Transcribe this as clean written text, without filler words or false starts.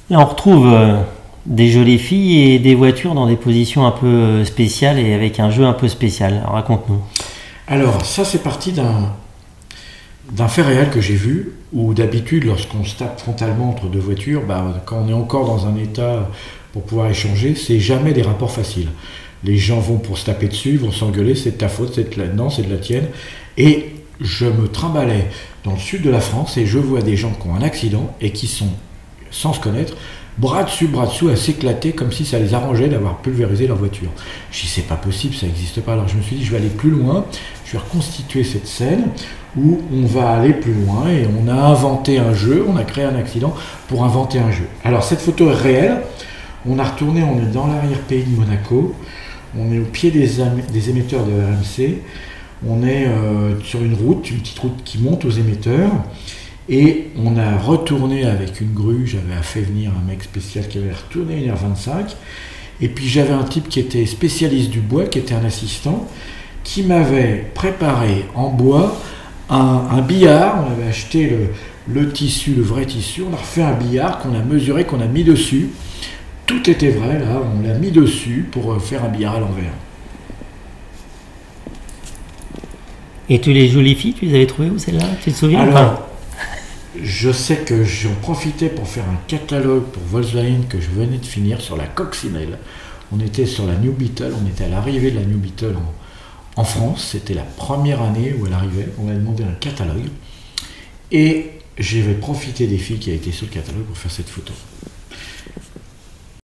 Et on retrouve des jolies filles et des voitures dans des positions un peu spéciales et avec un jeu un peu spécial. Alors, raconte-nous. Alors, ça, c'est parti d'un fait réel que j'ai vu, où d'habitude, lorsqu'on se tape frontalement entre deux voitures, quand on est encore dans un état pour pouvoir échanger, c'est jamais des rapports faciles. Les gens vont pour se taper dessus, vont s'engueuler, c'est de ta faute, non, c'est de la tienne. Et je me trimballais dans le sud de la France et je vois des gens qui ont un accident et qui sont, sans se connaître, bras dessous, à s'éclater comme si ça les arrangeait d'avoir pulvérisé leur voiture. Je dis, c'est pas possible, ça n'existe pas. Alors je me suis dit, je vais aller plus loin, je vais reconstituer cette scène où on va aller plus loin et on a inventé un jeu, on a créé un accident pour inventer un jeu. Alors cette photo est réelle, on a retourné, on est dans l'arrière-pays de Monaco, on est au pied des émetteurs de RMC, on est sur une route, une petite route qui monte aux émetteurs. Et on a retourné avec une grue, j'avais fait venir un mec spécial qui avait retourné une R25, et puis j'avais un type qui était spécialiste du bois, qui était un assistant, qui m'avait préparé en bois un billard. On avait acheté le tissu, le vrai tissu, on a refait un billard qu'on a mesuré, qu'on a mis dessus. Tout était vrai là, on l'a mis dessus pour faire un billard à l'envers. Et tous les jolies filles, tu les avais trouvées où celles-là? Tu te souviens? Alors, je sais que j'en profitais pour faire un catalogue pour Volkswagen que je venais de finir sur la coccinelle. On était sur la New Beetle, on était à l'arrivée de la New Beetle en France. C'était la première année où elle arrivait. On m'a demandé un catalogue. Et j'avais profité des filles qui étaient sur le catalogue pour faire cette photo.